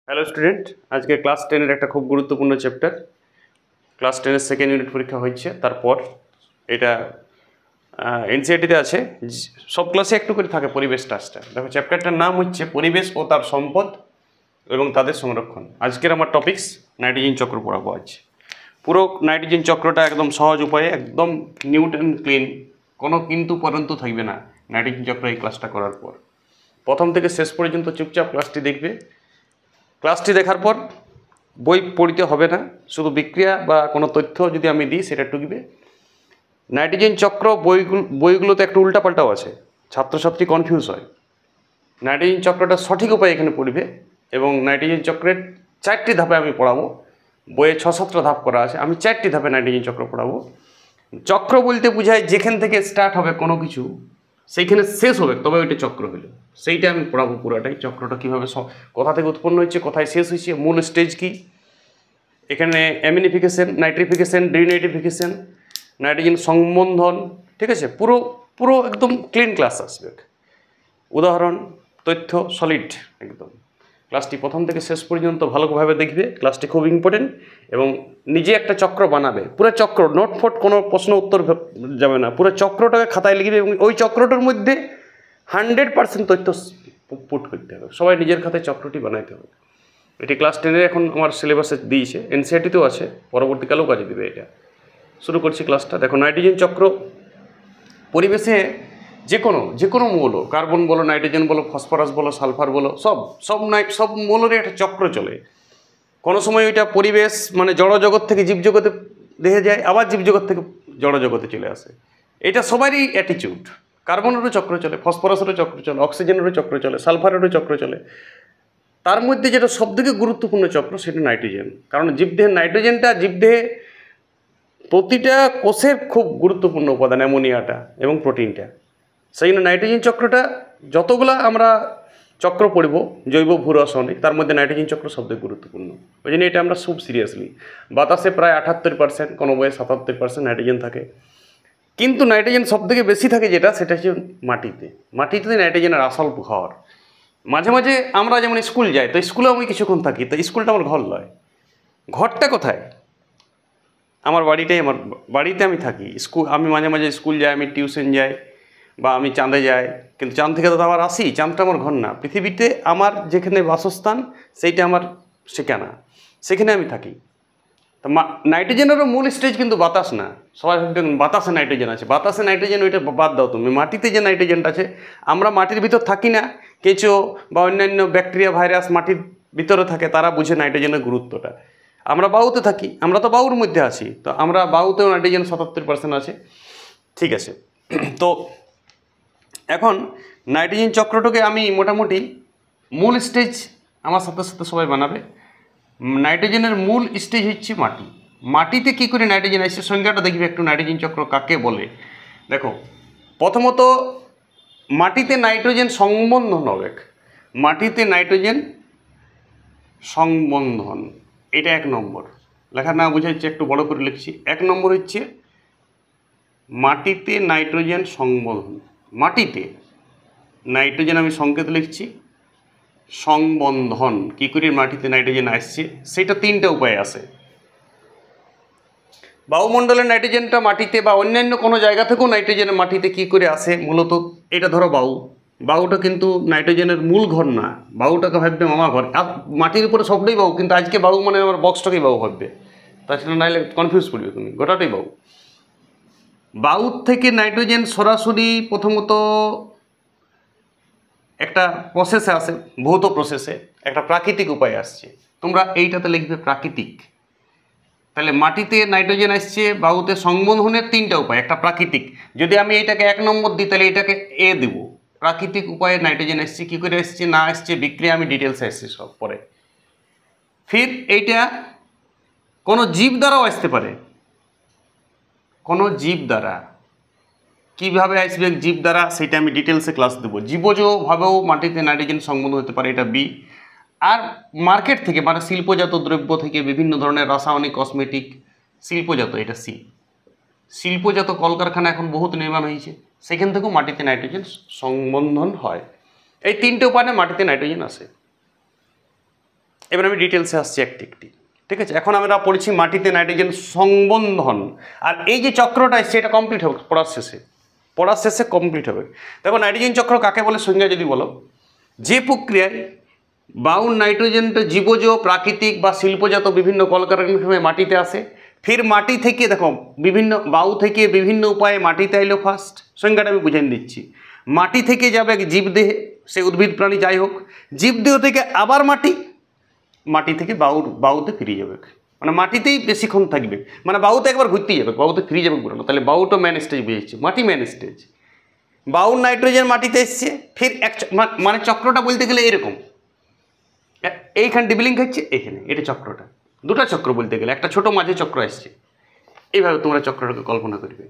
Hello student, আজকে class 10-এর একটা খুব গুরুত্বপূর্ণ চ্যাপ্টার। ক্লাস 10-এর সেকেন্ড ইউনিট পরীক্ষা হচ্ছে, তারপর এটা এনসিইআরটিতে আছে। সব ক্লাসে একটু করে থাকে পরিবেশ টাচটা। দেখো, চ্যাপ্টারটার নাম হচ্ছে পরিবেশ ও তার সম্পদ এবং তাদের সংরক্ষণ। আজকের আমার টপিকস নাইট্রোজেন চক্র পড়াবো আজ। পুরো নাইট্রোজেন চক্রটা একদম সহজ উপায়ে, একদম নিউট অ্যান্ড ক্লিন, কোনো কিন্তু পর্যন্ত থাকবে না নাইট্রোজেন চক্র এই ক্লাসটা করার পর। প্রথম থেকে শেষ পর্যন্ত চুপচাপ ক্লাসটি দেখবে। ক্লাসটি দেখার পর বই পড়িতে হবে না, শুধু বিক্রিয়া বা কোনো তথ্য যদি আমি দিই সেটা টুকবে। নাইট্রোজেন চক্র বইগুলোতে একটু উল্টাপাল্টাও আছে, ছাত্রছাত্রী কনফিউজ হয়। নাইট্রোজেন চক্রটা সঠিক উপায়ে এখানে পড়বে এবং নাইট্রোজেন চক্রের 4টি ধাপে আমি পড়াবো। বইয়ে 6-7টা ধাপ করা আছে, আমি 4টি ধাপে নাইট্রোজেন চক্র পড়াবো। চক্র বলতে বোঝায় যেখান থেকে স্টার্ট হবে কোনো কিছু সেইখানে শেষ হবে, তবে ওইটা চক্র হলো। সেইটা আমি পড়াবো পুরোটাই, চক্রটা কীভাবে কোথা থেকে উৎপন্ন হচ্ছে, কোথায় শেষ হয়েছে, মূল স্টেজ কী, এখানে অ্যামিনিফিকেশন, নাইট্রিফিকেশন, ডিনাইট্রিফিকেশন, নাইট্রোজেন সংবন্ধন, ঠিক আছে। পুরো পুরো একদম ক্লিন ক্লাস আসবে, উদাহরণ, তথ্য সলিড একদম। ক্লাসটি প্রথম থেকে শেষ পর্যন্ত ভালোভাবে দেখবে। ক্লাসটি খুব ইম্পর্টেন্ট এবং নিজে একটা চক্র বানাবে, পুরো চক্র, নোট ফোট কোনো প্রশ্ন উত্তর যাবে না, পুরো চক্রটাকে খাতায় লিখবে এবং ওই চক্রটার মধ্যে 100% তথ্য পুট করতে হবে। সবাই নিজের খাতায় চক্রটি বানাইতে হবে। এটি ক্লাস 10-এর এখন আমার সিলেবাসে দিয়েছে, এনসিইআরটিতেও আছে, পরবর্তীকালেও কাজে দেবে এটা। শুরু করছি ক্লাসটা। দেখো, নাইট্রোজেন চক্র পরিবেশে যে কোনো মৌল, কার্বন বলো, নাইট্রোজেন বলো, ফসফরাস বলো, সালফার বলো, সব মৌলেরই একটা চক্র চলে। কোনো সময় ওইটা পরিবেশ মানে জড়জগৎ থেকে জীবজগতে দেখে যায়, আবার জীবজগৎ থেকে জড়জগতে চলে আসে। এটা সবারই অ্যাটিটিউড। কার্বনেরও চক্র চলে, ফসফরাসেরও চক্র চলে, অক্সিজেনেরও চক্র চলে, সালফারেরও চক্র চলে। তার মধ্যে যেটা সবথেকে গুরুত্বপূর্ণ চক্র সেটা নাইট্রোজেন। কারণ জীবদেহে নাইট্রোজেনটা, জীবদেহে প্রতিটা কোষের খুব গুরুত্বপূর্ণ উপাদান, অ্যামোনিয়াটা এবং প্রোটিনটা। সেই জন্য নাইট্রোজেন চক্রটা যতগুলা আমরা চক্র পড়ব জৈব ভূ রাসায়নিক, তার মধ্যে নাইট্রোজেন চক্র সবথেকে গুরুত্বপূর্ণ। ওই জন্য এটা আমরা খুব সিরিয়াসলি। বাতাসে প্রায় 78%, কোনো বইয়ে 77% নাইট্রোজেন থাকে, কিন্তু নাইট্রোজেন সবথেকে বেশি থাকে যেটা, সেটা হচ্ছে মাটিতে। মাটিতে নাইট্রোজেনের আসল ঘর। মাঝে মাঝে আমরা যেমন স্কুল যাই, তো স্কুলেও আমি কিছুক্ষণ থাকি, তো স্কুলটা আমার ঘর নয়। ঘরটা কোথায়? আমার বাড়িটাই আমার বাড়িতে আমি থাকি। আমি মাঝে মাঝে স্কুল যাই, আমি টিউশন যাই, বা আমি চাঁদে যাই, কিন্তু চাঁদ থেকে তো আবার আসি। চাঁদটা আমার ঘর না। পৃথিবীতে আমার যেখানে বাসস্থান সেইটা আমার ঠিকানা, সেখানে আমি থাকি। তো নাইট্রোজেনেরও মূল স্টেজ কিন্তু বাতাস না। সবাই ভাববেন বাতাসে নাইট্রোজেন আছে, বাতাসে নাইট্রোজেন ওইটা বাদ দাও তুমি। মাটিতে যে নাইট্রোজেনটা আছে, আমরা মাটির ভিতর থাকি না, কেঁচো বা অন্যান্য ব্যাকটেরিয়া ভাইরাস মাটির ভিতরে থাকে, তারা বুঝে নাইট্রোজেনের গুরুত্বটা। আমরা বায়ুতে থাকি, আমরা তো বায়ুর মধ্যে আছি, তো আমরা বায়ুতেও নাইট্রোজেন 77% আছে, ঠিক আছে। তো এখন নাইট্রোজেন চক্রটাকে আমি মোটামুটি মূল স্টেজ আমার সাথে সাথে সবাই বানাবে। নাইট্রোজেনের মূল স্টেজ হচ্ছে মাটি। মাটিতে কী করে নাইট্রোজেন আসছে, সংজ্ঞাটা দেখবে একটু, নাইট্রোজেন চক্র কাকে বলে। দেখো, প্রথমত মাটিতে নাইট্রোজেন সংবন্ধন হবে। মাটিতে নাইট্রোজেন সংবন্ধন, এটা 1 নম্বর। লেখা না বোঝাচ্ছে, একটু বড় করে লিখছি। 1 নম্বর হচ্ছে মাটিতে নাইট্রোজেন সংবন্ধন। মাটিতে নাইট্রোজেন আমি সংকেত লিখছি, সংবন্ধন। কী করে মাটিতে নাইট্রোজেন আসছে সেটা 3টা উপায় আছে। বায়ুমণ্ডলের নাইট্রোজেনটা মাটিতে বা অন্যান্য কোনো জায়গা থেকেও নাইট্রোজেন মাটিতে কী করে আসে, মূলত এটা ধরো বায়ুটা কিন্তু নাইট্রোজেনের মূল ঘর না। বায়ুটাকে ভাববে মামা ঘর। আর মাটির উপরে সবটাই বায়ু, কিন্তু আজকে বায়ু মানে আমার বক্সটাকেই বায়ু ভাববে, তাছাড়া নাইলে কনফিউজ করবে তুমি, গোটাটাই বায়ু। বায়ুর থেকে নাইট্রোজেন সরাসরি প্রথমত একটা প্রসেসে আসে, ভৌত প্রসেসে, একটা প্রাকৃতিক উপায়ে আসছে। তোমরা এইটাতে লিখবে প্রাকৃতিক। তাহলে মাটিতে নাইট্রোজেন আসছে বায়ুতে সংবন্ধনের 3টা উপায়, একটা প্রাকৃতিক। যদি আমি এটাকে 1 নম্বর দিই, তাহলে এটাকে এ দেবো। প্রাকৃতিক উপায়ে নাইট্রোজেন আসছে, কী করে আসছে না আসছে বিক্রিয়া আমি ডিটেলসে আসছি সব পরে। ফির এইটা কোনো জীব দ্বারাও আসতে পারে, কোনো জীব দ্বারা। কীভাবে আসবে জীব দ্বারা সেটা আমি ডিটেলসে ক্লাস দেবো। জীবজভাবেও মাটিতে নাইট্রোজেন সংবন্ধন হতে পারে, এটা বি। আর মার্কেট থেকে মানে শিল্পজাত দ্রব্য থেকে, বিভিন্ন ধরনের রাসায়নিক, কসমেটিক, শিল্পজাত, এটা সি। শিল্পজাত কলকারখানা এখন বহুত নির্মাণ হয়েছে, সেখান থেকেও মাটিতে নাইট্রোজেন সংবন্ধন হয়। এই 3টে উপায়ে মাটিতে নাইট্রোজেন আসে। এবার আমি ডিটেলসে আসছি একটি একটি, ঠিক আছে। এখন আমরা পড়েছি মাটিতে নাইট্রোজেন সংবন্ধন, আর এই যে চক্রটা এসছে এটা কমপ্লিট হবে পড়ার শেষে কমপ্লিট হবে। দেখো নাইট্রোজেন চক্র কাকে বলে সংজ্ঞা যদি বলো, যে প্রক্রিয়ায় বাউন্ড নাইট্রোজেনটা জীবজ, প্রাকৃতিক বা শিল্পজাত বিভিন্ন কলকারখানায় মাটিতে আসে, ফির মাটি থেকে দেখো বিভিন্ন বায়ু থেকে বিভিন্ন উপায়ে মাটিতে এলো ফার্স্ট, সংজ্ঞাটা আমি বুঝিয়ে দিচ্ছি। মাটি থেকে যাবে জীবদেহে, সে উদ্ভিদ প্রাণী যাই হোক, জীবদেহ থেকে আবার মাটি থেকে বায়ুতে ফিরে যাবে, মানে মাটিতেই বেশিক্ষণ থাকবে, মানে বায়ুতে একবার ঘুরতেই যাবে, বায়ুতে ফিরে যাবে পুরো। তাহলে বায়ুটা ম্যান স্টেজ বুঝেছি, মাটি ম্যান স্টেজ। বাউন্ড নাইট্রোজেন মাটিতে এসছে, ফির মানে চক্রটা বলতে গেলে এরকম, এইখানে ডিবলিং খাচ্ছে এখানে, এটা চক্রটা দুটো চক্র বলতে গেলে, একটা ছোট মাঝে চক্র আসছে, এইভাবে তোমরা চক্রটাকে কল্পনা করবে।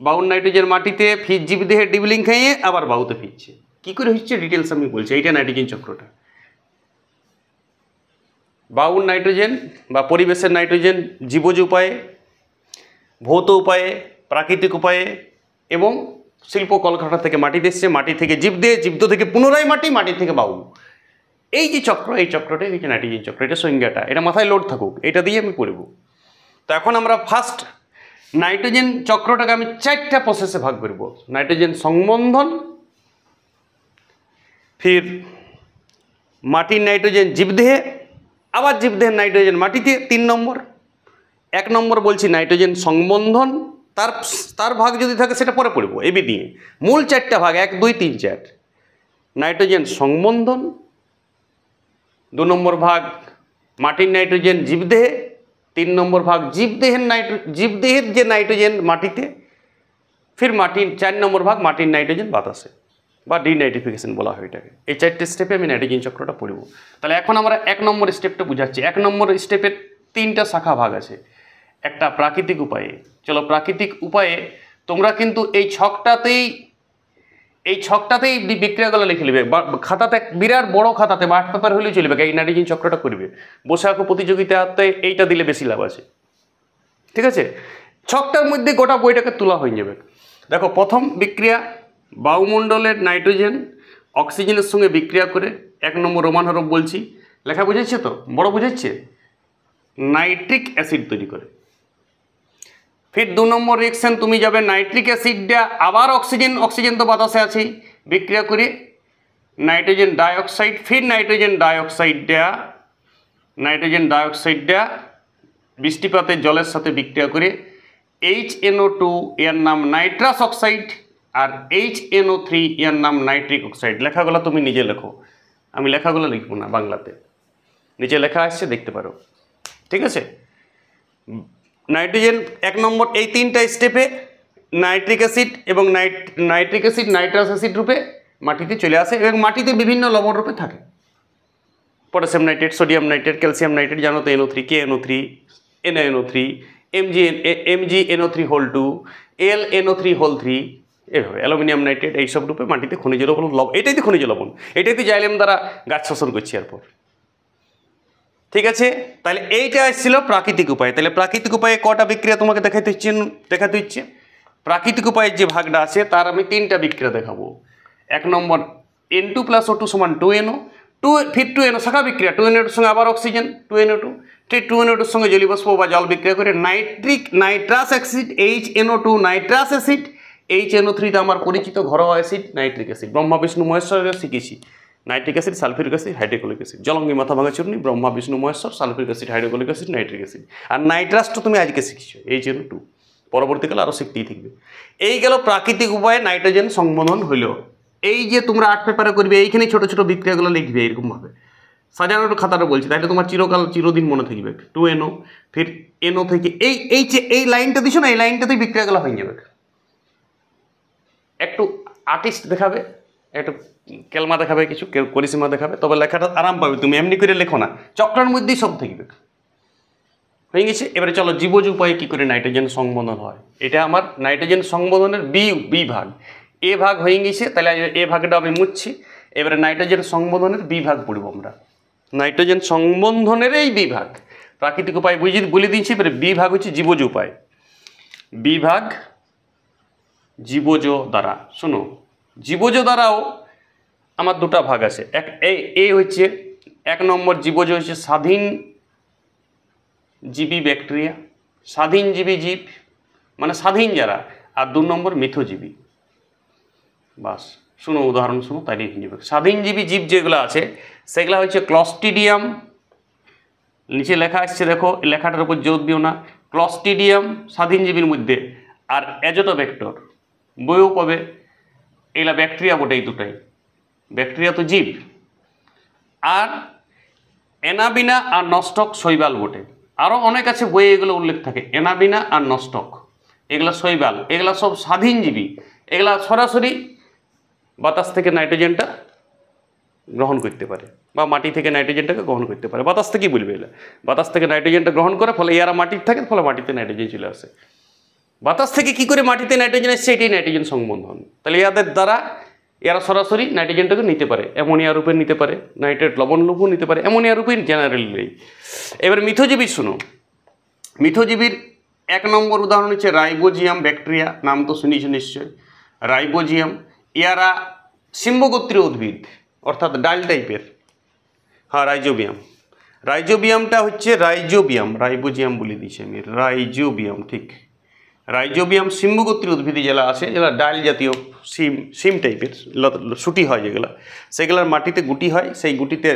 বাউন্ড নাইট্রোজেন মাটিতে ফির জীবদেহে ডিবলিং খাইয়ে আবার বায়ুতে ফিরছে, কী করে হচ্ছে ডিটেলস আমি বলছি। এইটা নাইট্রোজেন চক্রটা। বাউন্ড নাইট্রোজেন বা পরিবেশের নাইট্রোজেন জীবজ উপায়ে, ভৌত উপায়ে, প্রাকৃতিক উপায়ে এবং শিল্প কলকারখানা থেকে মাটিতে এসছে, মাটি থেকে জীবদেহ, জীবদেহ থেকে পুনরায় মাটি থেকে বায়ু, এই যে চক্র, এই চক্রটাই হচ্ছে নাইট্রোজেন চক্র। এটা সংজ্ঞাটা, এটা মাথায় লোড থাকুক, এটা দিয়ে আমি পড়ব। তো এখন আমরা ফার্স্ট নাইট্রোজেন চক্রটাকে আমি 4টা প্রসেসে ভাগ করব। নাইট্রোজেন সংবন্ধন, ফির মাটির নাইট্রোজেন জীবদেহে, আবার জীবদেহের নাইট্রোজেন মাটিতে 3 নম্বর। 1 নম্বর বলছি নাইট্রোজেন সংবন্ধন, তার ভাগ যদি থাকে সেটা পরে পড়ব এবি দিয়ে। মূল 4টা ভাগ 1, 2, 3, 4। নাইট্রোজেন সংবন্ধন, 2 নম্বর ভাগ মাটির নাইট্রোজেন জীবদেহে, 3 নম্বর ভাগ জীবদেহের যে নাইট্রোজেন মাটিতে, ফির 4 নম্বর ভাগ মাটির নাইট্রোজেন বাতাসে বা ডিনাইট্রিফিকেশন বলা হয় এটাকে। এই 4টে স্টেপে আমি নাইট্রোজেন চক্রটা পড়ব। তাহলে এখন আমরা 1 নম্বর স্টেপটা বুঝাচ্ছি। 1 নম্বর স্টেপের 3টা শাখা ভাগ আছে। একটা প্রাকৃতিক উপায়ে, চলো প্রাকৃতিক উপায়ে তোমরা কিন্তু এই ছকটাতেই বিক্রিয়াগুলো লিখে নেবে খাতাতে, বিরাট বড় খাতাতে, 8 পেপার হলেও চলবে, এই নাইট্রোজেন চক্রটা করবে। বসে আঁকো প্রতিযোগিতাতে এইটা দিলে বেশি লাভ আছে, ঠিক আছে। ছকটার মধ্যে গোটা বইটাকে তোলা হয়ে যাবে। দেখো প্রথম বিক্রিয়া, বায়ুমণ্ডলের নাইট্রোজেন অক্সিজেনের সঙ্গে বিক্রিয়া করে, 1 নম্বর রোমান হরফ বলছি, লেখা বুঝাচ্ছে তো, বড় বুঝাচ্ছে, নাইট্রিক অ্যাসিড তৈরি করে। ফির 2 নম্বর রিয়েকশন তুমি যাবে, নাইট্রিক অ্যাসিডটা আবার অক্সিজেন তো বাতাসে আছেই, বিক্রিয়া করে নাইট্রোজেন ডাইঅক্সাইড, ফির নাইট্রোজেন ডাইঅক্সাইডটা বৃষ্টিপাতের জলের সাথে বিক্রিয়া করে HNO2 এর নাম নাইট্রাস অক্সাইড, আর HNO3 এর নাম নাইট্রিক অক্সাইড। লেখাগুলো তুমি নিজে লেখো, আমি লেখাগুলো লিখবো না, বাংলাতে নিচে লেখা আসছে দেখতে পারো, ঠিক আছে। নাইট্রোজেন 1 নম্বর, এই 3টা স্টেপে নাইট্রিক অ্যাসিড এবং নাইট্রাস অ্যাসিড রূপে মাটিতে চলে আসে এবং মাটিতে বিভিন্ন লবণ রূপে থাকে। Potassium nitrate, sodium nitrate, calcium nitrate, জানো তো NO3, KNO3, NaNO3, MgNO3(2), LNO3(3), এভাবে অ্যালুমিনিয়াম নাইট্রেট, এইসব রূপে মাটিতে খনিজ লবণ, এটাই তো খনিজ লবণ, এটাই জাইলেম দ্বারা গাছ শোষণ করছি এরপর, ঠিক আছে। তাহলে এইটা এসেছিল প্রাকৃতিক উপায়। তাহলে প্রাকৃতিক উপায়ে কটা বিক্রিয়া তোমাকে দেখাতে হচ্ছে। প্রাকৃতিক উপায়ের যে ভাগটা আছে তার আমি 3টা বিক্রিয়া দেখাবো। 1 নম্বর N2 + O2 = 2NO, ফির 2NO শাখা বিক্রিয়া, 2NO এর সঙ্গে আবার অক্সিজেন 2NO2, ঠিক 2NO এর সঙ্গে জলীয়বাষ্প বা জল বিক্রিয়া করে nitrous acid HNO2 nitrous acid, HNO3 তে আমার পরিচিত ঘরোয়া acid nitric acid, Brahma Vishnu মহেশ্বরের শিখেছি। Nitric acid, sulphuric acid, hydrochloric acid, Jalangi Mathabhanga Churni, Brahma Vishnu Maheshwar, sulphuric acid, hydrochloric acid, nitric acid. আর নাইট্রাসটা তুমি আজকে শিখছো HNO2, পরবর্তীকালে আরও শিখতেই থাকবে। এই গেল প্রাকৃতিক উপায়ে নাইট্রোজেন সংবন্ধন হইল। এই যে তোমরা 8 পেপারে করবে, এইখানে ছোট ছোট বিক্রিয়াগুলো লিখবে এরকমভাবে, সাজানোর খাতাটা বলছি, তাহলে তোমার চিরদিন মনে থাকবে। 2NO, ফির NO থেকে এই লাইনটা দিছো না, এই লাইনটাতেই বিক্রিয়াগুলো হয়ে যাবে। একটু আর্টিস্ট দেখাবে, একটু কেলমা দেখাবে, কিছু করিসিমা দেখাবে, তবে লেখাটা আরাম পাবে। তুমি এমনি করে লেখো না, চক্রের মধ্যেই সব থাকবে, হয়ে গেছে। এবারে চলো জীবজ উপায়ে কী করে নাইট্রোজেন সংবন্ধন হয়। এটা আমার নাইট্রোজেন সংবন্ধনের বি ভাগ। এ ভাগ হয়ে গেছে, তাহলে এ ভাগটা আমি মুছছি। এবারে নাইট্রোজেন সংবন্ধনের বি ভাগ পড়ব আমরা। নাইট্রোজেন সংবন্ধনের এই বি ভাগ, প্রাকৃতিক উপায় বলে দিয়েছি। এবারে বি ভাগ হচ্ছে জীবজ উপায়। বি ভাগ জীবজ দ্বারা, শোনো, জীবজ দ্বারাও আমার 2টা ভাগ আছে। এ হচ্ছে এক নম্বর জীবজ হচ্ছে স্বাধীন জীবী ব্যাকটেরিয়া, স্বাধীনজীবী জীব মানে স্বাধীন যারা, আর 2 নম্বর মিথজীবী। বাস শুনো উদাহরণ শুনো তাইলে যাবে। স্বাধীনজীবী জীব যেগুলো আছে সেগুলো হচ্ছে ক্লস্ট্রিডিয়াম, নিচে লেখা আসছে দেখো, লেখাটার উপর জোর দিও না। ক্লস্ট্রিডিয়াম স্বাধীনজীবীর মধ্যে, আর অ্যাজোটোব্যাক্টর বইও পাবে, এগুলা ব্যাকটেরিয়া বটে, এই দুটাই ব্যাকটেরিয়া তো জীব। আর অ্যানাবিনা আর নস্টক শৈবাল বটে, আরও অনেক আছে বইয়ে এগুলো উল্লেখ থাকে। অ্যানাবিনা আর নস্টক এগুলা শৈবাল, এগুলা সব স্বাধীনজীবী, এগুলা সরাসরি বাতাস থেকে নাইট্রোজেনটা গ্রহণ করতে পারে বা মাটি থেকে নাইট্রোজেনটাকে গ্রহণ করতে পারে। বাতাস থেকেই বলবে এগুলো, বাতাস থেকে নাইট্রোজেনটা গ্রহণ করে, ফলে এরা মাটির থাকে, ফলে মাটিতে নাইট্রোজেন চলে আসে। বাতাস থেকে কি করে মাটিতে নাইট্রোজেন আসছে, এটাই নাইট্রোজেন সংবন্ধন। তাহলে এদের দ্বারা এরা সরাসরি নাইট্রোজেনটাকে নিতে পারে, অ্যামোনিয়া রূপে নিতে পারে, নাইট্রেট লবণ রূপেও নিতে পারে, অ্যামোনিয়া রূপে জেনারেলি। এবার মিথজীবী শুনো, মিথজীবীর 1 নম্বর উদাহরণ হচ্ছে রাইবোজিয়াম ব্যাকটেরিয়া, নাম তো শুনিস নিশ্চয়। রাইবোজিয়াম এরা সিম্বগোত্রীয় উদ্ভিদ, অর্থাৎ ডাল টাইপের। হ্যাঁ, রাইজোবিয়াম, রাইজোবিয়ামটা হচ্ছে রাইজোবিয়াম, রাইবোজিয়াম বলে দিয়েছি আমি, রাইজোবিয়াম ঠিক। রাইজোবিয়াম সিম্বগোত্রীয় উদ্ভিদে যেগুলো আছে, যেগুলো ডাল জাতীয় সিম টাইপের শুটি হয় যেগুলো, সেগুলোর মাটিতে গুটি হয়, সেই গুটিতে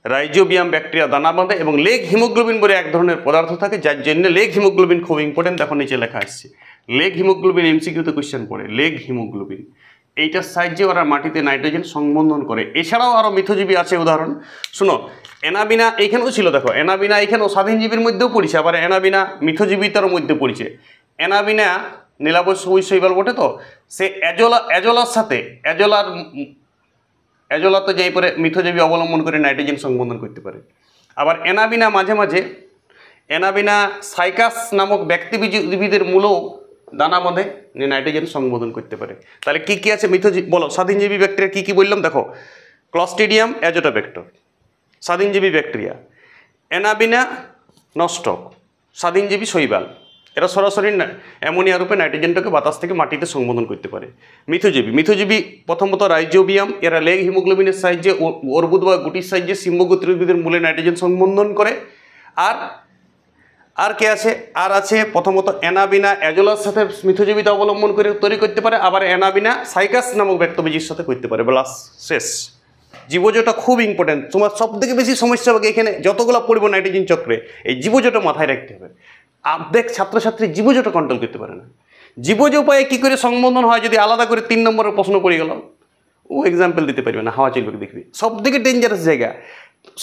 রাইজোবিয়াম ব্যাকটেরিয়া দানা বাঁধে এবং লেগ হিমোগ্লোবিন বলে এক ধরনের পদার্থ থাকে, যার জন্য লেগ হিমোগ্লোবিন খুব ইম্পর্টেন্ট। দেখো নিচে লেখা আসছে লেগ হিমোগ্লোবিন, এমসিকিউতে কোয়েশ্চেন পড়ে লেগ হিমোগ্লোবিন। এইটার সাহায্যে ওরা মাটিতে নাইট্রোজেন সংবন্ধন করে। এছাড়াও আরও মিথজীবী আছে উদাহরণ শুনো, অ্যানাবিনা এইখানেও ছিল, দেখো অ্যানাবিনা এইখানেও স্বাধীনজীবীর মধ্যেও পড়েছে, আবার অ্যানাবিনা মিথজীবিতার মধ্যে পড়েছে। অ্যানাবিনা নীলাবশ শৈবাল বটে, তো সে অ্যাজোলার সাথে অ্যাজোলাতে যেই পরে মিথজীবী অবলম্বন করে নাইট্রোজেন সংবন্ধন করতে পারে। আবার অ্যানাবিনা মাঝে মাঝে অ্যানাবিনা সাইকাস নামক ব্যক্তিজীবীদের মূলেও দানা বাঁধে নাইট্রোজেন সংবোধন করতে পারে। তাহলে কি কি আছে মিথজীবী বলো, স্বাধীনজীবী ব্যাকটেরিয়া কি কি বললাম দেখো, ক্লস্ট্রিডিয়াম অ্যাজোটোব্যাক্টর স্বাধীনজীবী ব্যাকটেরিয়া, অ্যানাবিনা নস্টক স্বাধীনজীবী শৈবাল, এরা সরাসরি অ্যামোনিয়া রূপে নাইট্রোজেনটাকে বাতাস থেকে মাটিতে সংবোধন করতে পারে। মিথজীবী প্রথমত রাইজোবিয়াম, এরা লেগ হিমোগ্লোবিনের সাহায্যে অর্বুদ বা গুটির সাহায্যে সিম্বগোত্রীয় উদ্ভিদের মূলে নাইট্রোজেন সংবন্ধন করে। আর কে আছে, আর আছে প্রথমত অ্যানাবিনা অ্যাজোলার সাথে মিথজীবিতা অবলম্বন করে তৈরি করতে পারে, আবার অ্যানাবিনা সাইকাস নামক ব্যক্তবীজির সাথে করতে পারে। ব্লাস শেষ। জীবজটা খুব ইম্পর্টেন্ট, তোমার সব থেকে বেশি সমস্যা হবে এখানে যতগুলো পড়বো নাইট্রোজেন চক্রে, এই জীবজটা মাথায় রাখতে হবে। অর্ধেক ছাত্রছাত্রী জীবজটা কন্ট্রোল করতে পারে না। জীবজ উপায়ে কী করে সংবন্ধন হয় যদি আলাদা করে 3 নম্বরের প্রশ্ন পড়ে গেল, ও এক্সাম্পল দিতে পারবে না, হাওয়া চলবে দেখবি। সব থেকে ডেঞ্জারাস জায়গা,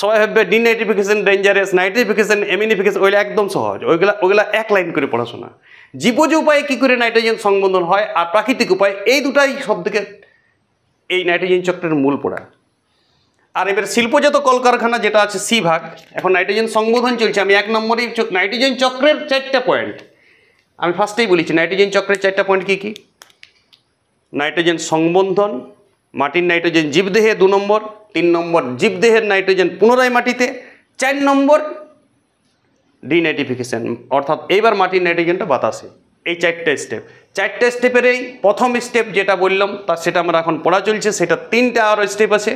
সবাই ভাববে ডিনাইট্রিফিকেশন ডেঞ্জারাস, নাইট্রিফিকেশন এমিনিফিকেশন ওইগুলো একদম সহজ, ওইগুলা 1 লাইন করে পড়াশোনা। জীবজ উপায়ে কী করে নাইট্রোজেন সংবন্ধন হয় আর প্রাকৃতিক উপায়, এই দুটাই সব থেকে এই নাইট্রোজেন চক্রের মূল পড়া। আর এবার শিল্পজাত কলকারখানা যেটা আছে সি ভাগ, এখন নাইট্রোজেন সংবোধন চলছে। আমি 1 নম্বরেই নাইট্রোজেন চক্রের 4টা পয়েন্ট আমি ফার্স্টেই বলেছি। নাইট্রোজেন চক্রের 4টা পয়েন্ট কী কী, নাইট্রোজেন সংবন্ধন, মাটির নাইট্রোজেন জীবদেহে 2 নম্বর, 3 নম্বর জীবদেহের নাইট্রোজেন পুনরায় মাটিতে, 4 নম্বর ডিনাইট্রিফিকেশন, অর্থাৎ এইবার মাটির নাইট্রোজেনটা বাতাসে। এই 4টা স্টেপ, 4টা স্টেপের এই প্রথম স্টেপ যেটা বললাম সেটা আমরা এখন পড়া চলছে, সেটা 3টা আরও স্টেপ আছে।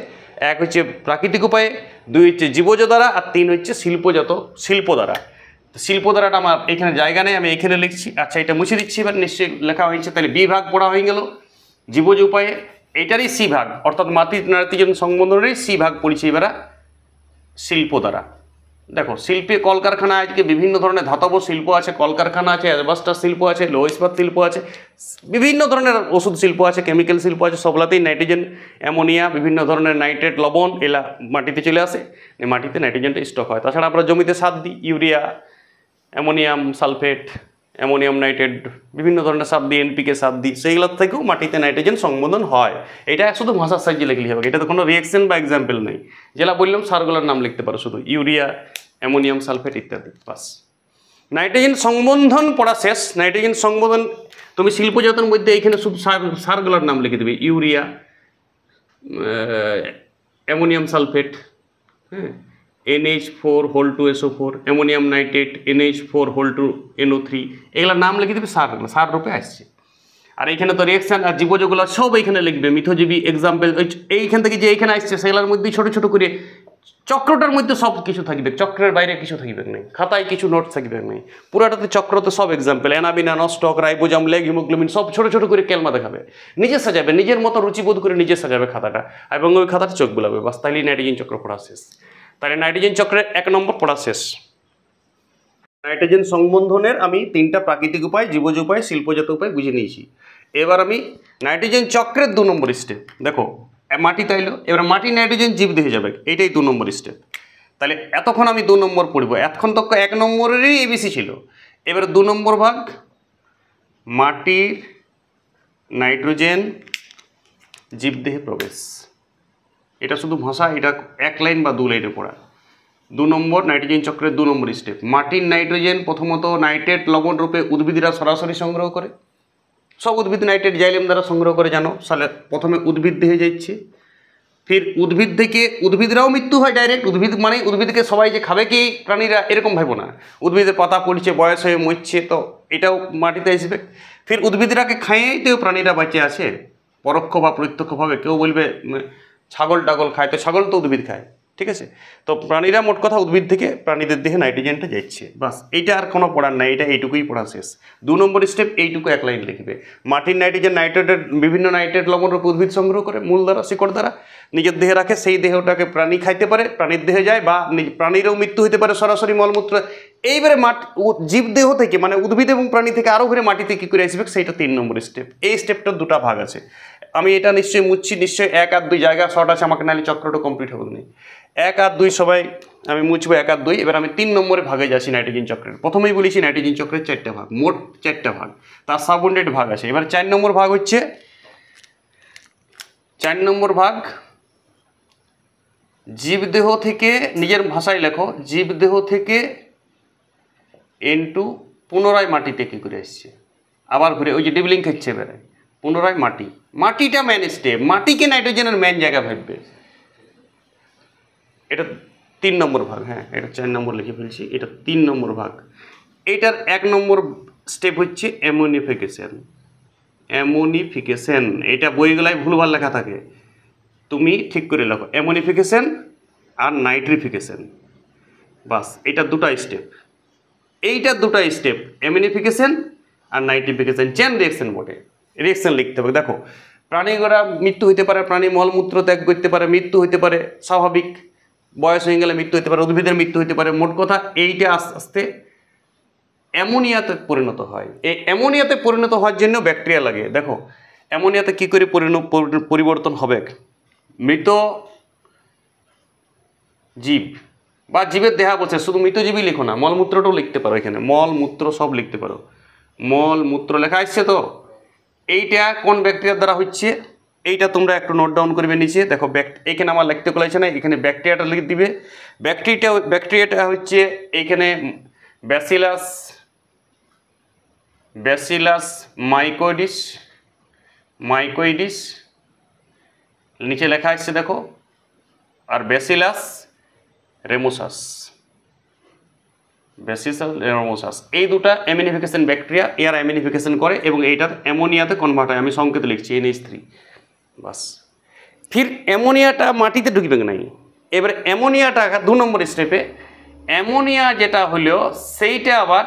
1 হচ্ছে প্রাকৃতিক উপায়ে, 2 হচ্ছে জীবজ দ্বারা, আর 3 হচ্ছে শিল্প দ্বারা। শিল্প দ্বারাটা আমার এখানে জায়গা নেই, আমি এখানে লিখছি। আচ্ছা, এটা মুছে দিচ্ছি, এবার নিশ্চয়ই লেখা হয়েছে। তাহলে বি ভাগ পড়া হয়ে গেল, জীবজ উপায়ে এইটারই সি ভাগ, অর্থাৎ মাটির নাইট্রোজেন সংবন্ধনেরই সি ভাগ পড়েছে এবার শিল্প দ্বারা। দেখো শিল্পে কলকারখানা আজকে বিভিন্ন ধরনের ধাতব শিল্প আছে, কলকারখানা আছে, অ্যাসবেস্টস শিল্প আছে, লৌহ ইস্পাত শিল্প আছে, বিভিন্ন ধরনের ওষুধ শিল্প আছে, কেমিক্যাল শিল্প আছে, সবলাতেই নাইট্রোজেন অ্যামোনিয়া বিভিন্ন ধরনের নাইট্রেট লবণ এলা মাটিতে চলে আসে, মাটিতে নাইট্রোজেনটা স্টক হয়। তাছাড়া আমরা জমিতে সার দিই, urea, ammonium sulphate, ammonium nitrate, বিভিন্ন ধরনের সার দিই, এনপিকে সার দিই, সেইগুলোর থেকেও মাটিতে নাইট্রোজেন সংবন্ধন হয়। এটা শুধু ভাষার সাহায্যে লিখলেই হবে, এটা তো কোনো রিয়েকশন বা এক্সাম্পল নেই। যেটা বললাম সারগুলোর নাম লিখতে পারো, শুধু ইউরিয়া, অ্যামোনিয়াম সালফেট ইত্যাদি, বাস। নাইট্রোজেন সংবন্ধন পড়া শেষ। নাইট্রোজেন সংবন্ধন তুমি শিল্পজাতের মধ্যে এইখানে শুধু সারগুলোর নাম লিখে দেবে, ইউরিয়া, অ্যামোনিয়াম সালফেট, হ্যাঁ, NH4 অ্যামোনিয়াম নাইট্রেট, NH4 এগুলোর নাম লিখে দেবে, সার রূপে আসছে। আর এইখানে তো রিয়েকশন আর জীবজগুলো সব এইখানে লিখবে। মিথজীবী এক্সাম্পল এইখান থেকে যে এইখানে আসছে সেগুলোর মধ্যেই ছোটো ছোটো করে চক্রটার মধ্যে সব কিছু থাকবে, চক্রের বাইরে কিছু থাকবে না, খাতায় কিছু নোট থাকবে না, পুরাটাতে চক্রতে সব এক্সাম্পল, অ্যানাবিন, অ্যানোস্টক, রাইবোজাম, লেগ, হিমোগ্লোবিন সব ছোট ছোট করে কেলমা দেখাবে, নিজে সাজাবে, নিজের মতো রুচিবোধ করে নিজে সাজাবে খাতাটা, এবং ওই খাতাটা চোখ বুলাবে, বাস তাইলেই নাইট্রোজেন চক্র পড়া শেষ। তাহলে নাইট্রোজেন চক্রের 1 নম্বর পড়া শেষ। নাইট্রোজেন সংবন্ধনের আমি 3টা প্রাকৃতিক উপায়, জীবজ উপায়, শিল্পজাত উপায় বুঝে নিয়েছি। এবার আমি নাইট্রোজেন চক্রের 2 নম্বর স্টেপ, দেখো মাটি তাইলো, এবার মাটি নাইট্রোজেন জীব দেহে যাবে, এইটাই 2 নম্বর স্টেপ। তাহলে এতক্ষণ আমি 2 নম্বর পড়ব, এতক্ষণ তো 1 নম্বরেরই এবিসি ছিল। এবার 2 নম্বর ভাগ, মাটির নাইট্রোজেন জীবদেহে প্রবেশ, এটা শুধু ভাষা, এটা 1 লাইন বা 2 লাইনে পড়া। 2 নম্বর নাইট্রোজেন চক্রের 2 নম্বর স্টেপ, মাটির নাইট্রোজেন প্রথমত নাইট্রেট লবণ রূপে উদ্ভিদরা সরাসরি সংগ্রহ করে, সব উদ্ভিদ নাইট্রেট জাইলেম দ্বারা সংগ্রহ করে, জানো। তাহলে প্রথমে উদ্ভিদ দেহে যাচ্ছে, ফির উদ্ভিদ থেকে উদ্ভিদরাও মৃত্যু হয় ডাইরেক্ট, উদ্ভিদ মানে উদ্ভিদকে সবাই যে খাবে কি প্রাণীরা এরকম ভাবো না, উদ্ভিদের পাতা পড়ছে, বয়স হয়ে মরছে, তো এটাও মাটিতে আসবে। ফির উদ্ভিদরাকে খাইয়েই তো প্রাণীরা বেঁচে আছে, পরোক্ষ বা প্রত্যক্ষভাবে। কেউ বলবে ছাগল টাগল খায়, তো ছাগল তো উদ্ভিদ খায়, ঠিক আছে। তো প্রাণীরা মোট কথা উদ্ভিদ থেকে প্রাণীদের দেহে নাইট্রোজেনটা যাচ্ছে, বাস এইটা আর কোনো পড়ার নাই, এটা এইটুকুই পড়া শেষ। 2 নম্বর স্টেপ এইটুকু 1 লাইন লিখবে, মাটির নাইট্রোজেন নাইট্রেটের বিভিন্ন নাইট্রেট লবণ রূপে উদ্ভিদ সংগ্রহ করে মূল দ্বারা, শিকড় দ্বারা নিজের দেহে রাখে, সেই দেহটাকে প্রাণী খাইতে পারে, প্রাণীর দেহে যায়, বা প্রাণীরও মৃত্যু হতে পারে সরাসরি মলমূত্র। এইবারে জীব দেহ থেকে মানে উদ্ভিদ এবং প্রাণী থেকে আরও ঘুরে মাটিতে কী করে আসবে, সেইটা 3 নম্বর স্টেপ। এই স্টেপটার 2টা ভাগ আছে, আমি এটা নিশ্চয়ই মুছছি, নিশ্চয়ই 1 আর 2 জায়গা শর্ট আছে, আমাকে নাহলে চক্রটা কমপ্লিট হবে না। 1 আর 2 সবাই আমি মুছবো, 1 আর 2। এবার আমি 3 নম্বরে ভাগে যাচ্ছি নাইট্রোজেন চক্রের। প্রথমেই বলেছি নাইট্রোজেন চক্রের 4টা ভাগ, মোট 4টা ভাগ, তার সাবউন্ডেড ভাগ আছে। এবার 4 নম্বর ভাগ হচ্ছে, 4 নম্বর ভাগ জীবদেহ থেকে, নিজের ভাষায় লেখো, জীবদেহ থেকে N2 পুনরায় মাটিতে কী করে আসছে, আবার ঘুরে ওই যে ডিবলিং খাচ্ছে, এবারে পুনরায় মাটি, মাটিটা মেন স্টেপ, মাটিকে নাইট্রোজেনের মেন জায়গা ভাববে, এটা 3 নম্বর ভাগ। হ্যাঁ, এটা 4 নম্বর লিখে ফেলছি, এটা 3 নম্বর ভাগ। এইটার 1 নম্বর স্টেপ হচ্ছে অ্যামোনিফিকেশন। অ্যামোনিফিকেশন এটা বইগুলাই ভুলভাল লেখা থাকে, তুমি ঠিক করে লেখো, অ্যামোনিফিকেশন আর নাইট্রিফিকেশন, বাস এটা 2টা স্টেপ। এইটা 2টা স্টেপ, অ্যামোনিফিকেশন আর নাইট্রিফিকেশন, চেন রিয়াকশন বটে, রিয়াকশন লিখতে হবে। দেখো প্রাণীরা মৃত্যু হইতে পারে, প্রাণী মলমূত্র ত্যাগ করতে পারে, মৃত্যু হইতে পারে স্বাভাবিক, বয়স হয়ে গেলে মৃত্যু হতে পারে, উদ্ভিদের মৃত্যু হতে পারে। মোট কথা এইটা আস্তে আস্তে অ্যামোনিয়াতে পরিণত হয়। এই অ্যামোনিয়াতে পরিণত হওয়ার জন্য ব্যাকটেরিয়া লাগে। দেখো অ্যামোনিয়াতে কী করে পরিবর্তন হবে, মৃত জীব বা জীবের দেহা বলছে, শুধু মৃতজীবী লিখো না, মলমূত্রটাও লিখতে পারো, এখানে মলমূত্র সব লিখতে পারো, মলমূত্র লেখা আসছে। তো এইটা কোন ব্যাকটেরিয়ার দ্বারা হচ্ছে, এইটা তোমরা একটু নোট ডাউন করবে নিচে। দেখো এখানে আমার লিখতে বলেছে না, এখানে ব্যাকটেরিয়াটা লিখে দিবে। ব্যাকটেরিয়াটা হচ্ছে এইখানে ব্যাসিলাস মাইকোইডিস নিচে লেখা আসছে দেখো, আর ব্যাসিলাস রেমোসাস, এই 2টা অ্যামিনিফিকেশন ব্যাকটেরিয়া, এর অ্যামিনিফিকেশন করে এবং এইটার অ্যামোনিয়াতে কনভার্ট হয়। আমি সংকেত লিখছি NH3, বাস। ফির অ্যামোনিয়াটা মাটিতে ঢুকবে নাই। এবারে অ্যামোনিয়াটা 2 নম্বর স্টেপে, অ্যামোনিয়া যেটা হলো সেইটা আবার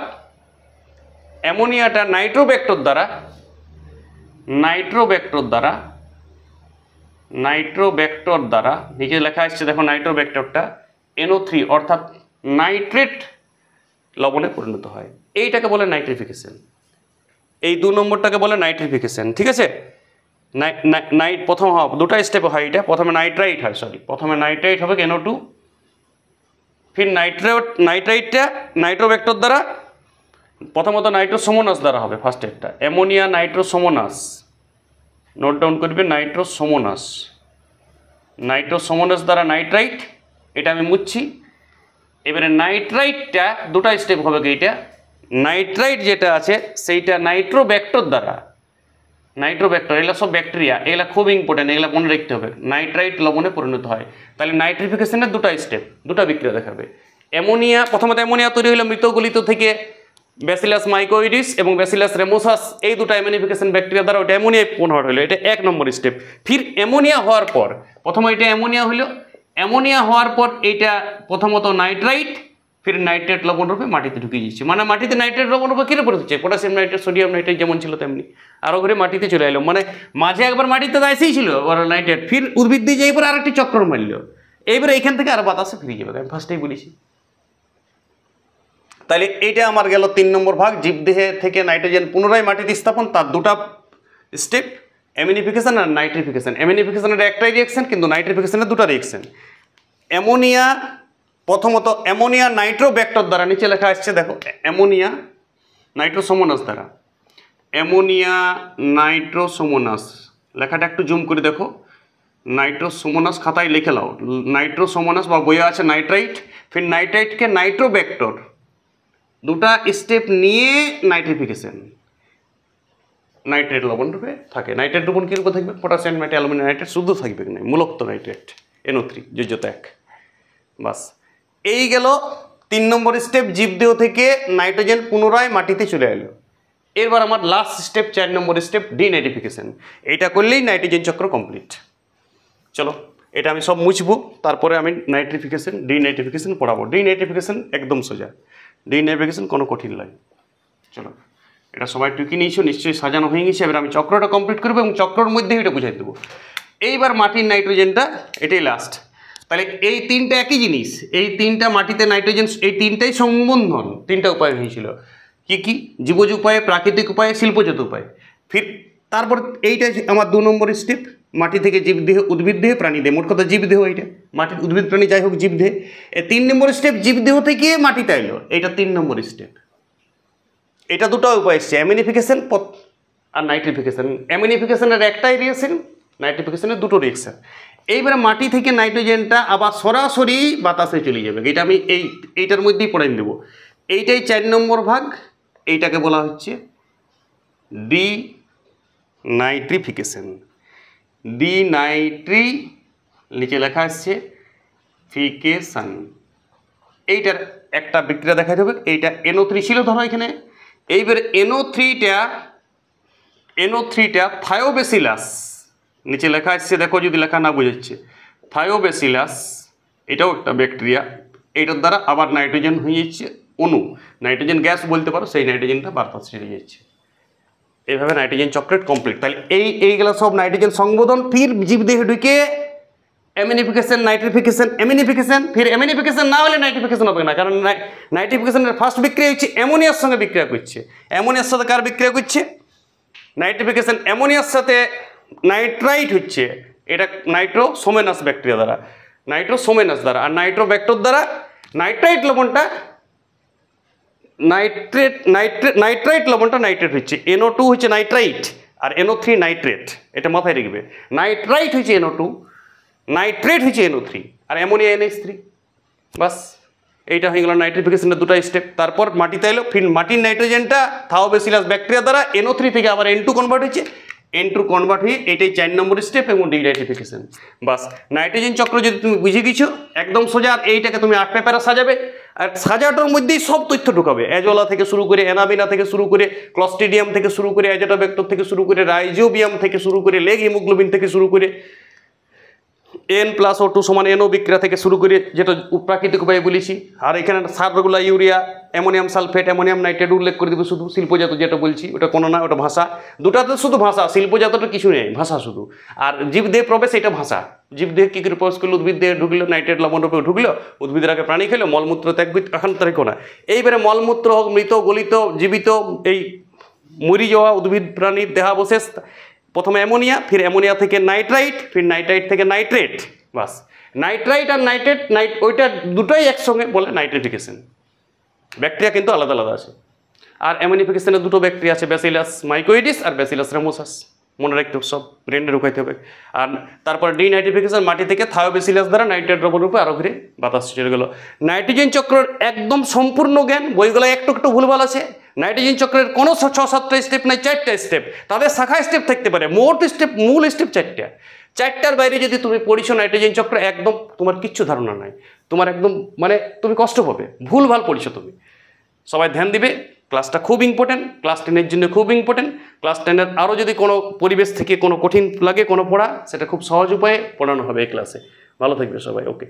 অ্যামোনিয়াটা নাইট্রোব্যাক্টর দ্বারা নিচে লেখা আসছে দেখো, নাইট্রোব্যাক্টরটা NO3 অর্থাৎ নাইট্রেট লবণে পরিণত হয়, এইটাকে বলে নাইট্রিফিকেশন। এই 2 নম্বরটাকে বলে নাইট্রিফিকেশন, ঠিক আছে। প্রথম 2টা স্টেপে হয় এটা, প্রথমে নাইট্রাইট হয়, প্রথমে নাইট্রাইট হবে NO2, ফির নাইট্রাইটটা নাইট্রোব্যাক্টর দ্বারা, প্রথমত নাইট্রোসোমোনাস দ্বারা হবে ফার্স্ট একটা, অ্যামোনিয়া নাইট্রোসোমোনাস, নোট ডাউন করবে, নাইট্রোসোমোনাস দ্বারা নাইট্রাইট, এটা আমি মুছছি। এবারে নাইট্রাইটটা 2টা স্টেপ হবে, এইটা নাইট্রাইট যেটা আছে সেইটা নাইট্রোব্যাক্টর দ্বারা, এগুলো সব ব্যাকটেরিয়া, এগুলো খুব ইম্পর্টেন্ট, এগুলো মনে রাখতে হবে, নাইট্রাইট লবণে পরিণত হয়। তাহলে নাইট্রিফিকেশনের 2টা স্টেপ, 2টা বিক্রিয়া দেখাবে। অ্যামোনিয়া, প্রথমত অ্যামোনিয়া তৈরি হলো মৃতগলিত থেকে ব্যাসিলাস মাইকোইডিস এবং ব্যাসিলাস রেমোসাস, এই 2টা অ্যামিনিফিকেশন ব্যাকটেরিয়া দ্বারা ওটা অ্যামোনিয়ায় কনভার্ট হলো, এটা 1 নম্বর স্টেপ। ফির অ্যামোনিয়া হওয়ার পর, প্রথমে এটা অ্যামোনিয়া হলো, অ্যামোনিয়া হওয়ার পর এইটা প্রথমত নাইট্রাইট, ফির নাইট্রেট লবণ রূপে মাটিতে ঢুকিয়ে দিচ্ছে। মানে মাটিতে নাইট্রেট লবণ রূপে কিরে পড়ে হচ্ছে, পটাশিয়াম নাইট্রেট, সোডিয়াম নাইট্রেট যেমন ছিল তেমনি আরও করে মাটিতে চলে এলো। মানে মাঝে একবার মাটিতে দাইসেই ছিল নাইট্রেট, ফির উদ্ভিদ দিয়ে যাই পরে আরেকটি চক্র মারল, এইবারে এইখান থেকে আর বাতাসে ফিরে যাবে। আমি ফার্স্টেই বলেছি। তাহলে এইটা আমার গেল 3 নম্বর ভাগ, জীবদেহে থেকে নাইট্রোজেন পুনরায় মাটিতে স্থাপন, তার দুটা স্টেপ, অ্যামিনিফিকেশন আর নাইট্রিফিকেশন। অ্যামিনিফিকেশনের একটাই রিয়েকশন, কিন্তু নাইট্রিফিকেশনের দুটা রিয়েকশন। অ্যামোনিয়া প্রথমত অ্যামোনিয়া নাইট্রোব্যাক্টর দ্বারা, নিচে লেখা আসছে দেখো, অ্যামোনিয়া নাইট্রোসোমোনাস দ্বারা, অ্যামোনিয়া নাইট্রোসোমোনাস, লেখাটা একটু জুম করে দেখো, নাইট্রোসোমোনাস খাতায় লিখে নাও, নাইট্রোসোমোনাস বা বইয়ে আছে নাইট্রাইট, ফির নাইট্রাইটকে নাইট্রোব্যাক্টর, দুটা স্টেপ নিয়ে নাইট্রিফিকেশন, নাইট্রেট লবণ রূপে থাকে। নাইট্রেট লবণ কী রূপে থাকবে? পটাশিয়াম নাইট্রেট, অ্যালুমিনিয়াম নাইট্রেট শুধু থাকবে না, মূলক্ত নাইট্রেট NO3 যোজ্যতা 1। বাস, এই গেল 3 নম্বর স্টেপ, জীবদেহ থেকে নাইট্রোজেন পুনরায় মাটিতে চলে এলো। এরবার আমার লাস্ট স্টেপ 4 নম্বর স্টেপ, ডিনাইট্রিফিকেশন। এইটা করলেই নাইট্রোজেন চক্র কমপ্লিট। চলো এটা আমি সব মুছবো, তারপরে আমি নাইট্রিফিকেশন ডিনাইট্রিফিকেশন পড়াবো। ডিনাইট্রিফিকেশন একদম সোজা, ডিনাইট্রিফিকেশন কোনো কঠিন লাগে। চলো এটা সবাই টুকি নিয়েছো, নিশ্চয়ই সাজানো হয়ে গেছে। এবার আমি চক্রটা কমপ্লিট করবো এবং চক্রর মধ্যে এটা বুঝাই দেবো। এইবার মাটির নাইট্রোজেনটা, এটাই লাস্ট। তাহলে এই তিনটা একই জিনিস, এই তিনটা মাটিতে নাইট্রোজেন, এই তিনটাই সম্বন্ধন, তিনটা উপায় হয়েছিল। কি কি? জীবজ উপায়ে, প্রাকৃতিক উপায়ে, শিল্পজাত উপায়। ফির তারপর এইটা আমার 2 নম্বর স্টেপ, মাটি থেকে জীবদেহ, উদ্ভিদ দেহে, প্রাণী দেহে, মোট কথা জীবদেহ, এইটা মাটির উদ্ভিদ প্রাণী যাই হোক জীবদেহে। 3 নম্বর স্টেপ, জীবদেহ থেকে মাটিতে এলো, এইটা 3 নম্বর স্টেপ। এটা দুটো উপায় এসছে, অ্যামিনিফিকেশন আর নাইট্রিফিকেশন। অ্যামিনিফিকেশনের একটাই রিয়েকশন, নাইট্রিফিকেশনের দুটো রিয়েকশন। এইবারে মাটি থেকে নাইট্রোজেনটা আবার সরাসরি বাতাসে চলে যাবে, এটা আমি এইটার মধ্যেই পড়াই দেবো। এইটাই 4 নম্বর ভাগ, এইটাকে বলা হচ্ছে ডিনাইট্রিফিকেশন। ডিনাইট্রি, নিচে লেখা আসছে ফিকেশন। এইটার একটা বিক্রিয়া দেখা যাবে, এইটা NO3 ছিল ধরো এখানে, এইবার NO3টা থায়োবেসিলাস, নিচে লেখা আসছে দেখো যদি লেখা না বুঝাচ্ছে, থায়োবেসিলাস, এটাও একটা ব্যাকটেরিয়া, এইটার দ্বারা আবার নাইট্রোজেন হয়ে যাচ্ছে অণু, নাইট্রোজেন গ্যাস বলতে পারো, সেই নাইট্রোজেনটা বাতাস ছেড়ে যাচ্ছে। এইভাবে নাইট্রোজেন চক্রেট কমপ্লিট। তাহলে এইগুলো সব নাইট্রোজেন সংবোধন, ফির জীবদেহে ঢুকে অ্যামিনিফিকেশন, নাইট্রিফিকেশন, অ্যামিনিফিকেশন, ফির অ্যামিনিফিকেশন না হলে নাইট্রিফিকেশন হবে না, কারণ নাইট্রিফিকেশনের ফার্স্ট বিক্রিয়া হচ্ছে অ্যামোনিয়ার সঙ্গে বিক্রিয়া করছে। অ্যামোনিয়ার সাথে কার বিক্রিয়া করছে? নাইট্রিফিকেশন অ্যামোনিয়ার সাথে নাইট্রাইট হচ্ছে, এটা নাইট্রোসোমেনাস ব্যাকটেরিয়া দ্বারা, নাইট্রোসোমেনাস দ্বারা, আর নাইট্রোব্যাক্টর দ্বারা নাইট্রাইট লবণটা নাইট্রাইট লবণটা নাইট্রেট হচ্ছে, NO2 হচ্ছে নাইট্রাইট আর NO3 নাইট্রেট, এটা মাথায় রাখবে। নাইট্রাইট হচ্ছে NO2, নাইট্রেট হচ্ছে NO3 আর অ্যামোনিয়া NH3। বাস, এইটা হয়ে গেল নাইট্রিফিকেশনের দুটো স্টেপ। তারপর মাটিতে এলো, ফির মাটির নাইট্রোজেনটা থায়োবেসিলাস ব্যাকটেরিয়া দ্বারা NO3 থেকে আবার N2 কনভার্ট হচ্ছে, N2 কনভার্ট হয়ে এটাই 4 নম্বর স্টেপ এবং ডিনাইট্রিফিকেশন। বাস, নাইট্রোজেন চক্র যদি তুমি বুঝে গেছো একদম সোজা। আর এইটাকে তুমি 8 পেপারে সাজাবে, আর সাজাটার মধ্যেই সব তথ্য ঢুকাবে, অ্যাজোলা থেকে শুরু করে, অ্যানাবিনা থেকে শুরু করে, ক্লস্ট্রিডিয়াম থেকে শুরু করে, অ্যাজোটাব্যাক্টর থেকে শুরু করে, রাইজোবিয়াম থেকে শুরু করে, লেগ হিমোগ্লোবিন থেকে শুরু করে, N+O2 সমান NO বিক্রিয়া থেকে শুরু করে, যেটা প্রাকৃতিক উপায়ে বলেছি। আর এখানে সারগুলা, urea, ammonium sulphate, ammonium nitrate উল্লেখ করে দেবে শুধু। শিল্পজাত যেটা বলছি ওটা কোনো না, ওটা ভাষা। দুটাতে শুধু ভাষা, শিল্পজাতটা কিছু নেই, ভাষা শুধু। আর জীবদেহে প্রবেশ, এটা ভাষা। জীবদেহে কী করে প্রবেশ করলো? উদ্ভিদ দেহে ঢুকলো, নাইট্রেট লবণ রূপে ঢুকলো, উদ্ভিদের আগে প্রাণী খেলো, মলমূত্র ত্যাগ, এখন তারিখ না। এইবারে মলমূত্র হোক, মৃত, গলিত, জীবিত, এই মরি যাওয়া উদ্ভিদ প্রাণীর দেহাবশেষ, প্রথমে অ্যামোনিয়া, ফির অ্যামোনিয়া থেকে নাইট্রাইট, ফির নাইট্রাইট থেকে নাইট্রেট। বাস, নাইট্রাইট আর নাইট্রেট, ওইটা দুটোই একসঙ্গে বলে নাইট্রিফিকেশন। ব্যাকটেরিয়া কিন্তু আলাদা আলাদা আছে। আর অ্যামিনিফিকেশনের দুটো ব্যাকটেরিয়া আছে, ব্যাসিলাস মাইকোইডিস আর ব্যাসিলাস রেমোসাস। মনে রাখতে হবে, সব ব্রেনে ঢুকাইতে হবে। আর তারপর ডিনাইট্রিফিকেশন, মাটি থেকে থায়োবেসিলাস দ্বারা নাইট্রেট দ্রবণ রূপে আরো ঘিরে বাতাস চলে গেল। নাইট্রোজেন চক্রের একদম সম্পূর্ণ জ্ঞান, বইগুলো একটু একটু ভুলভাল আছে। নাইট্রোজেন চক্রের কোনো 6-7টা স্টেপ নাই, 4টা স্টেপ। তাদের শাখা স্টেপ থাকতে পারে, মোট স্টেপ, মূল স্টেপ 4টা। 4টার বাইরে যদি তুমি পড়িছো নাইট্রোজেন চক্র, একদম তোমার কিচ্ছু ধারণা নাই, তোমার একদম মানে তুমি কষ্ট পাবে, ভুলভাল পড়িছো তুমি। সবাই ধ্যান দিবে, ক্লাসটা খুব ইম্পর্টেন্ট, ক্লাস 10-এর জন্য খুব ইম্পর্টেন্ট। ক্লাস 10-এর আরও যদি কোনো পরিবেশ থেকে কোনো কঠিন লাগে কোনো পড়া, সেটা খুব সহজ উপায়ে পড়ানো হবে এই ক্লাসে। ভালো থাকবে সবাই, ওকে।